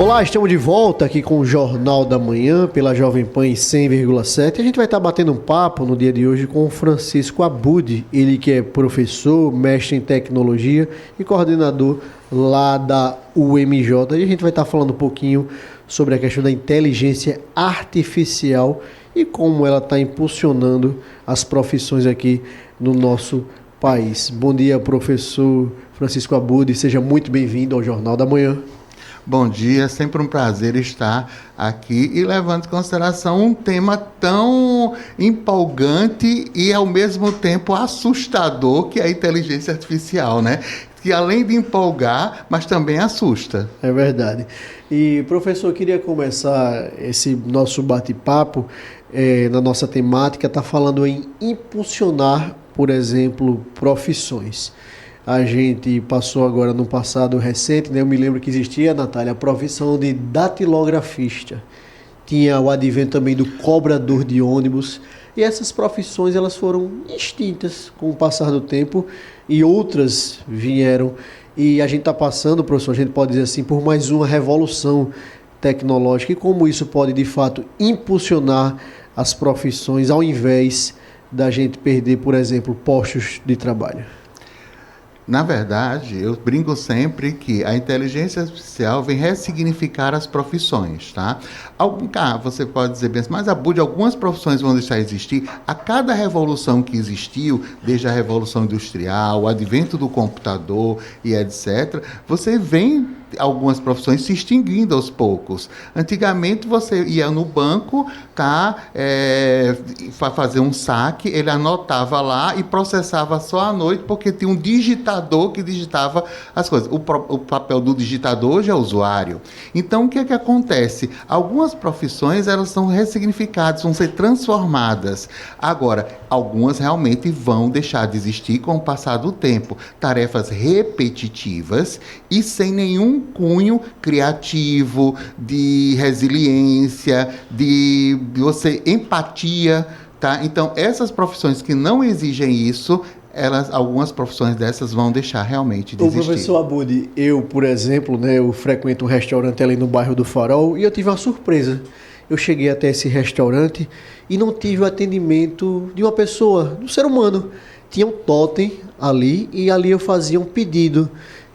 Olá, estamos de volta aqui com o Jornal da Manhã pela Jovem Pan 100,7. A gente vai estar batendo um papo no dia de hoje com o Francisco Abud, ele que é professor, mestre em tecnologia e coordenador lá da UMJ. E a gente vai estar falando um pouquinho sobre a questão da inteligência artificial e como ela está impulsionando as profissões aqui no nosso país. Bom dia, professor Francisco Abud, seja muito bem-vindo ao Jornal da Manhã. Bom dia, sempre um prazer estar aqui e levando em consideração um tema tão empolgante e ao mesmo tempo assustador que é a inteligência artificial, né? Que além de empolgar, mas também assusta. É verdade. E, professor, eu queria começar esse nosso bate-papo na nossa temática, está falando em impulsionar, por exemplo, profissões. A gente passou agora no passado recente, né? Eu me lembro que existia, Natália, a profissão de datilografista. Tinha o advento também do cobrador de ônibus. E essas profissões elas foram extintas com o passar do tempo e outras vieram. E a gente está passando, professor, a gente pode dizer assim, por mais uma revolução tecnológica. E como isso pode, de fato, impulsionar as profissões ao invés da gente perder, por exemplo, postos de trabalho. Na verdade, eu brinco sempre que a inteligência artificial vem ressignificar as profissões, tá? Você pode dizer bem, mas Abud, algumas profissões vão deixar de existir. A cada revolução que existiu, desde a Revolução Industrial, o advento do computador e etc., você vem algumas profissões se extinguindo aos poucos. Antigamente você ia no banco, fazer um saque, ele anotava lá e processava só à noite, porque tinha um digitador que digitava as coisas. O papel do digitador hoje é usuário. Então, o que é que acontece? Algumas profissões, elas são ressignificadas, vão ser transformadas. Agora, algumas realmente vão deixar de existir com o passar do tempo. Tarefas repetitivas e sem nenhum cunho criativo, de resiliência, de empatia, tá? Então, essas profissões que não exigem isso, algumas profissões dessas vão deixar realmente de existir. Professor Abud, eu, por exemplo, né, eu frequento um restaurante ali no bairro do Farol e eu tive uma surpresa. Eu cheguei até esse restaurante e não tive o atendimento de uma pessoa, de um ser humano. Tinha um totem ali e ali eu fazia um pedido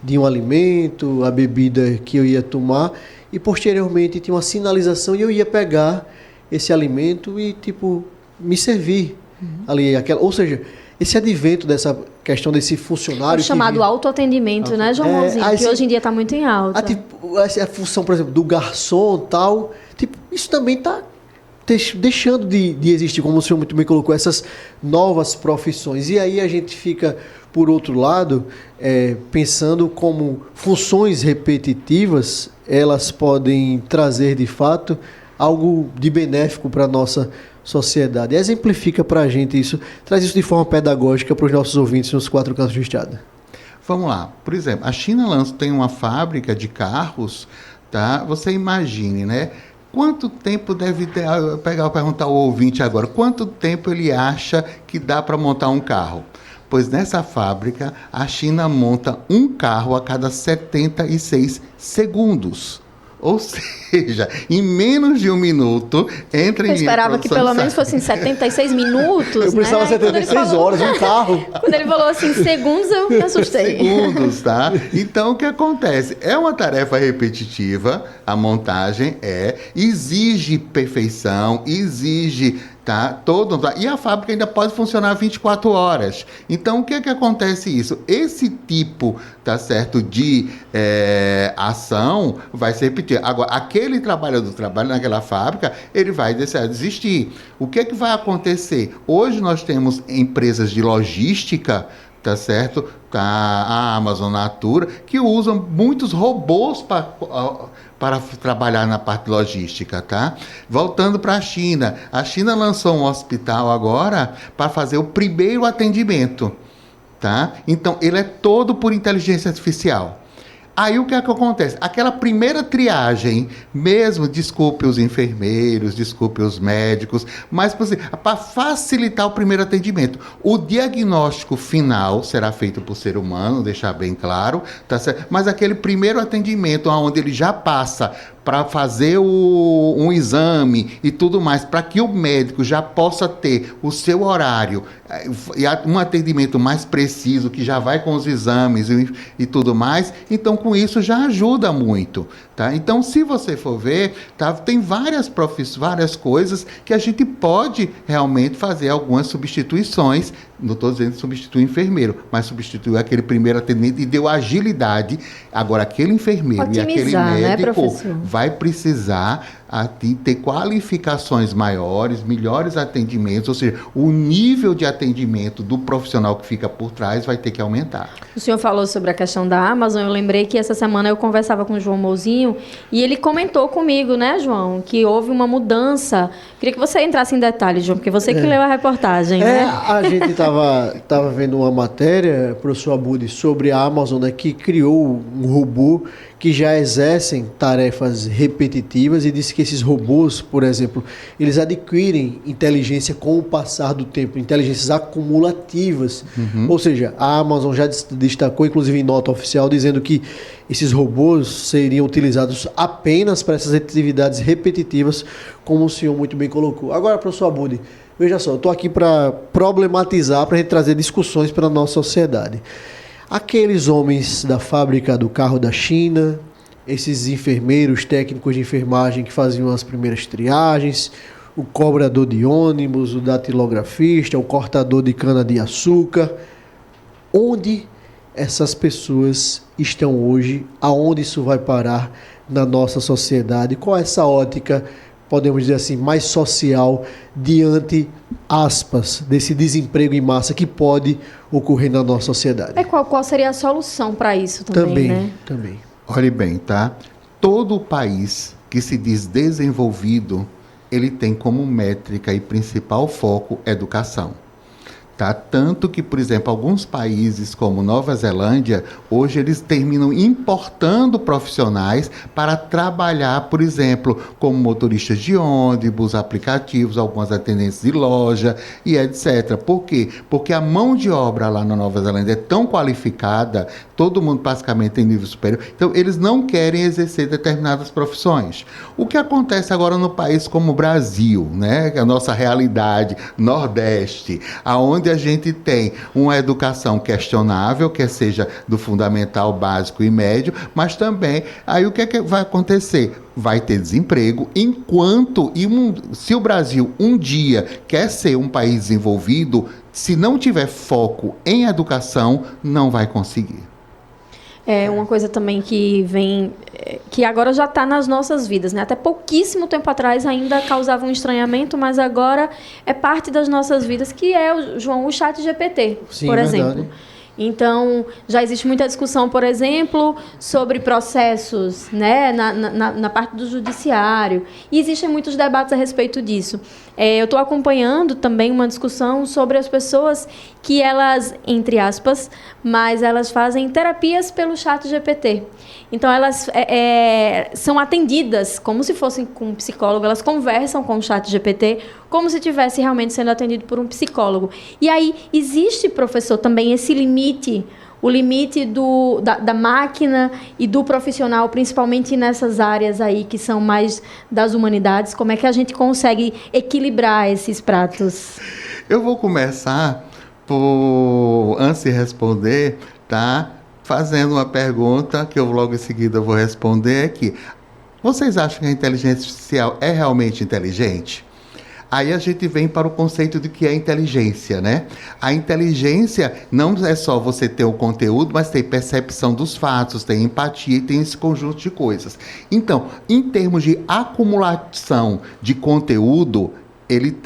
de um alimento, a bebida que eu ia tomar e posteriormente tinha uma sinalização e eu ia pegar esse alimento e me servir ali. Ou seja, esse advento dessa questão desse funcionário... O chamado autoatendimento, né, João Mãozinho? Que hoje em dia está muito em alta. A função, por exemplo, do garçom e tal, isso também está deixando de existir, como o senhor muito bem colocou, essas novas profissões. E aí a gente fica, por outro lado, pensando como funções repetitivas, elas podem trazer, de fato, algo de benéfico para a nossa sociedade. Exemplifica para a gente isso, traz isso de forma pedagógica para os nossos ouvintes nos 4 cantos do estado. Vamos lá. Por exemplo, a China tem uma fábrica de carros, tá? Você imagine, né? Quanto tempo deve ter... Eu vou perguntar ao ouvinte agora. Quanto tempo ele acha que dá para montar um carro? Pois nessa fábrica, a China monta um carro a cada 76 segundos. Ou seja, em menos de um minuto, entra em... Eu esperava que pelo menos fossem 76 minutos, Eu precisava de 76 horas, um carro. Quando ele falou assim, segundos, eu me assustei. Segundos, tá? Então, o que acontece? É uma tarefa repetitiva, a montagem exige perfeição, exige... Tá? E a fábrica ainda pode funcionar 24 horas. Então, o que é que acontece isso? Esse tipo, tá certo, de ação vai se repetir. Agora, aquele trabalhador que trabalha naquela fábrica, ele vai deixar de existir. O que é que vai acontecer? Hoje nós temos empresas de logística, tá certo? A Amazon, a Natura, que usam muitos robôs para trabalhar na parte logística, tá? Voltando para a China lançou um hospital agora para fazer o primeiro atendimento, tá? Então, ele é todo por inteligência artificial. Aí o que é que acontece? Aquela primeira triagem, mesmo, desculpe os enfermeiros, desculpe os médicos, mas para facilitar o primeiro atendimento. O diagnóstico final será feito por ser humano, deixar bem claro, tá certo? Mas aquele primeiro atendimento, onde ele já passa para fazer um exame e tudo mais, para que o médico já possa ter o seu horário e um atendimento mais preciso, que já vai com os exames e tudo mais, então com isso já ajuda muito, tá? Então, se você for ver, tá, tem várias coisas que a gente pode realmente fazer algumas substituições. Não estou dizendo substituir o enfermeiro, mas substituir aquele primeiro atendimento e deu agilidade. Agora, aquele enfermeiro otimizar, e aquele médico, né, vai precisar ter qualificações maiores, melhores atendimentos, ou seja, o nível de atendimento do profissional que fica por trás vai ter que aumentar. O senhor falou sobre a questão da Amazon, eu lembrei que essa semana eu conversava com o João Mouzinho e ele comentou comigo, né, João, que houve uma mudança. Queria que você entrasse em detalhes, João, porque você que leu a reportagem, né? A gente estava vendo uma matéria, professor Abud, sobre a Amazon, né, que criou um robô que já exercem tarefas repetitivas e disse que esses robôs, por exemplo, eles adquirem inteligência com o passar do tempo, inteligências acumulativas. Ou seja, a Amazon já destacou, inclusive em nota oficial, dizendo que esses robôs seriam utilizados apenas para essas atividades repetitivas, como o senhor muito bem colocou. Agora, professor Abud, veja só, eu estou aqui para problematizar, para a gente trazer discussões para a nossa sociedade. Aqueles homens da fábrica do carro da China, esses enfermeiros, técnicos de enfermagem que faziam as primeiras triagens, o cobrador de ônibus, o datilografista, o cortador de cana-de-açúcar, onde essas pessoas estão hoje? Aonde isso vai parar na nossa sociedade? Qual é essa ótica, podemos dizer assim, mais social, diante, aspas, desse desemprego em massa que pode ocorrer na nossa sociedade? Qual seria a solução para isso também, né? Também. Olhe bem, tá? Todo país que se diz desenvolvido, ele tem como métrica e principal foco educação. Tá? Tanto que, por exemplo, alguns países como Nova Zelândia, hoje eles terminam importando profissionais para trabalhar, por exemplo, como motoristas de ônibus, aplicativos, algumas atendentes de loja e etc. Por quê? Porque a mão de obra lá na Nova Zelândia é tão qualificada, todo mundo basicamente tem nível superior, então eles não querem exercer determinadas profissões. O que acontece agora no país como o Brasil, né? A nossa realidade, Nordeste, aonde a gente tem uma educação questionável, que seja do fundamental, básico e médio, mas também, aí o que é que vai acontecer? Vai ter desemprego, enquanto, se o Brasil um dia quer ser um país desenvolvido, se não tiver foco em educação, não vai conseguir. É uma coisa também que vem, que agora já está nas nossas vidas, né? Até pouquíssimo tempo atrás ainda causava um estranhamento, mas agora é parte das nossas vidas, que é, João, o ChatGPT, por exemplo. Então, já existe muita discussão, por exemplo, sobre processos, né, na parte do judiciário. E existem muitos debates a respeito disso. Eu estou acompanhando também uma discussão sobre as pessoas que elas, entre aspas, mas elas fazem terapias pelo ChatGPT. Então, elas são atendidas como se fossem com um psicólogo, elas conversam com o ChatGPT como se estivesse realmente sendo atendido por um psicólogo. E aí, existe, professor, também esse limite, o limite da máquina e do profissional, principalmente nessas áreas aí que são mais das humanidades. Como é que a gente consegue equilibrar esses pratos? Eu vou começar por, antes de responder, tá? Fazendo uma pergunta que eu logo em seguida vou responder aqui. Vocês acham que a inteligência artificial é realmente inteligente? Aí a gente vem para o conceito de que é inteligência, né? A inteligência não é só você ter o conteúdo, mas tem percepção dos fatos, tem empatia e tem esse conjunto de coisas. Então, em termos de acumulação de conteúdo,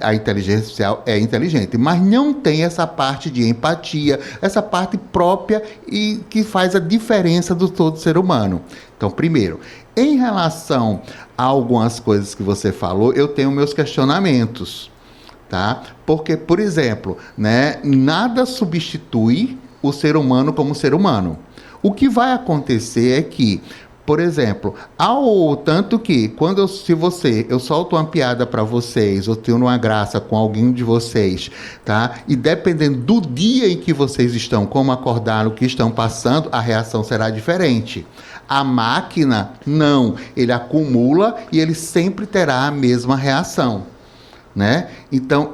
a inteligência artificial é inteligente, mas não tem essa parte de empatia, essa parte própria e que faz a diferença do todo ser humano. Então, primeiro, em relação a algumas coisas que você falou, eu tenho meus questionamentos, tá? Porque, por exemplo, né, nada substitui o ser humano como ser humano. O que vai acontecer é que, Por exemplo, tanto que quando eu solto uma piada para vocês, ou tenho uma graça com alguém de vocês, tá? E dependendo do dia em que vocês estão, como acordaram, o que estão passando, a reação será diferente. A máquina, não. Ele acumula e ele sempre terá a mesma reação, né? Então,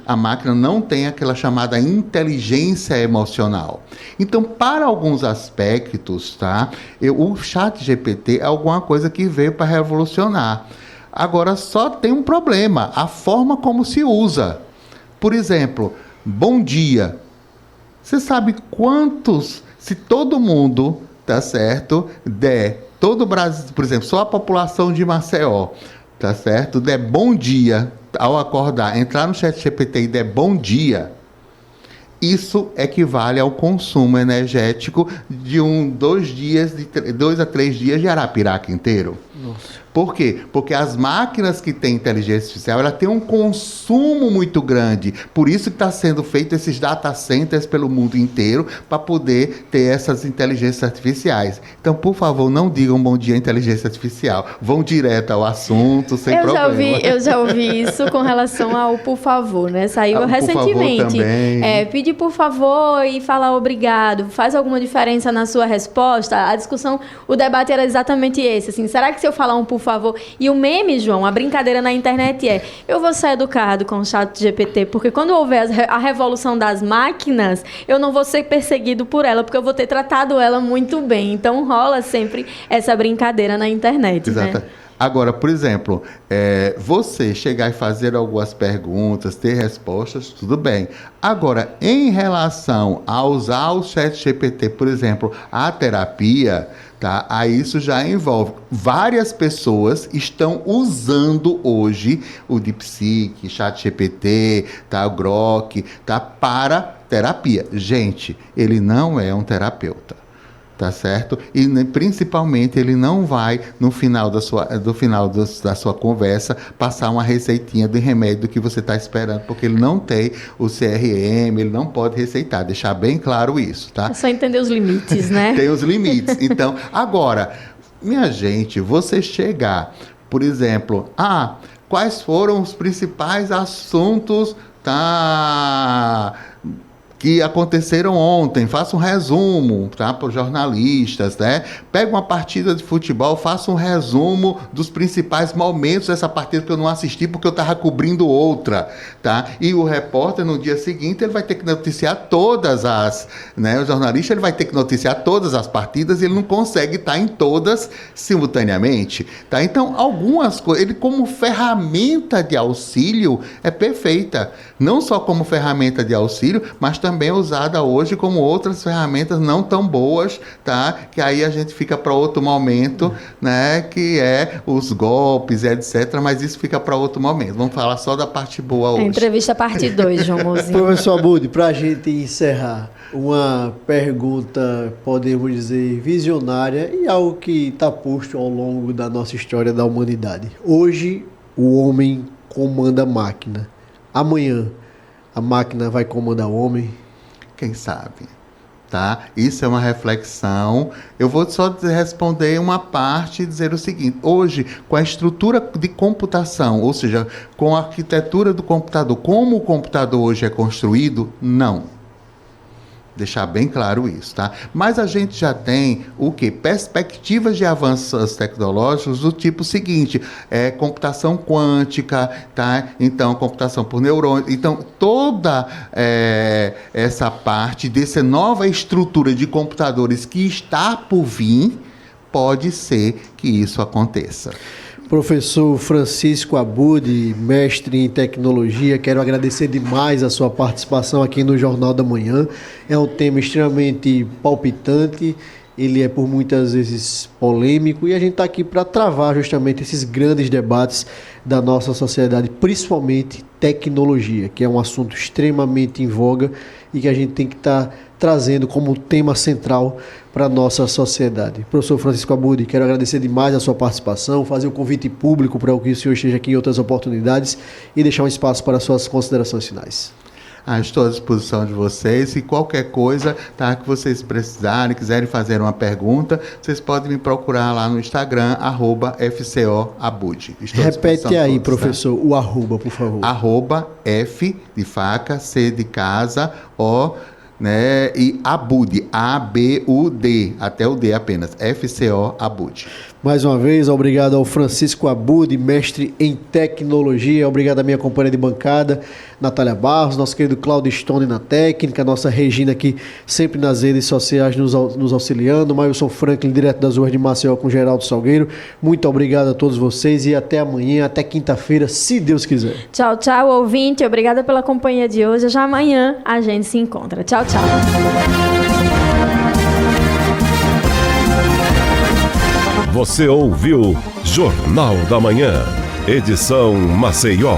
a máquina não tem aquela chamada inteligência emocional. Então, para alguns aspectos, tá? O ChatGPT é alguma coisa que veio para revolucionar. Agora, só tem um problema, a forma como se usa. Por exemplo, bom dia. Você sabe se todo mundo, tá certo, todo o Brasil, por exemplo, só a população de Maceió, tá certo, der bom dia ao acordar, entrar no ChatGPT e der bom dia, isso equivale ao consumo energético de 2 a 3 dias de Arapiraca inteiro. Nossa. Por quê? Porque as máquinas que têm inteligência artificial, ela tem um consumo muito grande. Por isso que está sendo feito esses data centers pelo mundo inteiro para poder ter essas inteligências artificiais. Então, por favor, não digam bom dia inteligência artificial. Vão direto ao assunto, sem problema. Eu já ouvi isso com relação ao por favor, né? Saiu recentemente. Por favor também. Pedir por favor e falar obrigado. Faz alguma diferença na sua resposta? A discussão, o debate era exatamente esse. Assim, será que se eu falar um por favor. E o meme, João, a brincadeira na internet eu vou ser educado com o ChatGPT, porque quando houver a revolução das máquinas, eu não vou ser perseguido por ela, porque eu vou ter tratado ela muito bem. Então rola sempre essa brincadeira na internet, Exato. né? Agora, por exemplo, você chegar e fazer algumas perguntas, ter respostas, tudo bem. Agora, em relação a usar o ChatGPT, por exemplo, a terapia, tá? Aí isso já envolve. Várias pessoas estão usando hoje o DeepSeek, ChatGPT, tá? O Grok, tá? Para terapia. Gente, ele não é um terapeuta. Tá certo? E principalmente ele não vai, no final da sua conversa, passar uma receitinha de remédio que você está esperando, porque ele não tem o CRM, ele não pode receitar, deixar bem claro isso, tá? É só entender os limites, né? Tem os limites. Então, agora, minha gente, você chegar, por exemplo, quais foram os principais assuntos, tá? Que aconteceram ontem, faça um resumo, tá, para os jornalistas, né? Pega uma partida de futebol, faça um resumo dos principais momentos dessa partida que eu não assisti porque eu estava cobrindo outra, tá? E o repórter, no dia seguinte, ele vai ter que noticiar todas as, né? O jornalista, ele vai ter que noticiar todas as partidas e ele não consegue estar em todas simultaneamente, tá? Então, algumas coisas, ele como ferramenta de auxílio é perfeita, não só como ferramenta de auxílio, mas também usada hoje como outras ferramentas não tão boas, tá? Que aí a gente fica para outro momento, né? Que é os golpes, etc. Mas isso fica para outro momento. Vamos falar só da parte boa hoje. Entrevista parte 2, João Mozinho. Professor Abud, para a gente encerrar, uma pergunta, podemos dizer, visionária e algo que está posto ao longo da nossa história da humanidade. Hoje, o homem comanda a máquina. Amanhã, a máquina vai comandar o homem? Quem sabe, tá? Isso é uma reflexão. Eu vou só responder uma parte e dizer o seguinte. Hoje, com a estrutura de computação, ou seja, com a arquitetura do computador, como o computador hoje é construído, não. Deixar bem claro isso, tá? Mas a gente já tem o quê? Perspectivas de avanços tecnológicos do tipo seguinte, computação quântica, tá? Então, computação por neurônios. Então, toda essa parte dessa nova estrutura de computadores que está por vir, pode ser que isso aconteça. Professor Francisco Abud, mestre em tecnologia, quero agradecer demais a sua participação aqui no Jornal da Manhã. É um tema extremamente palpitante, ele é por muitas vezes polêmico e a gente está aqui para travar justamente esses grandes debates da nossa sociedade, principalmente tecnologia, que é um assunto extremamente em voga e que a gente tem que estar trazendo como tema central para a nossa sociedade. Professor Francisco Abud, quero agradecer demais a sua participação, fazer o convite público para que o senhor esteja aqui em outras oportunidades e deixar um espaço para as suas considerações finais. Estou à disposição de vocês. E qualquer coisa, tá, que vocês precisarem, quiserem fazer uma pergunta, vocês podem me procurar lá no Instagram, @FCOABUD. Repete aí, professor, o arroba, por favor. @F de faca, C de casa, O, né, e ABUD, ABUD, até o D apenas, FCO ABUD. Mais uma vez, obrigado ao Francisco Abud, mestre em tecnologia. Obrigado à minha companheira de bancada, Natália Barros, nosso querido Claudio Stone na técnica, nossa Regina aqui sempre nas redes sociais nos auxiliando, Mailson Franklin, direto das ruas de Maceió com Geraldo Salgueiro. Muito obrigado a todos vocês e até amanhã, até quinta-feira, se Deus quiser. Tchau, tchau, ouvinte. Obrigada pela companhia de hoje. Já amanhã a gente se encontra. Tchau, tchau. Você ouviu Jornal da Manhã, edição Maceió.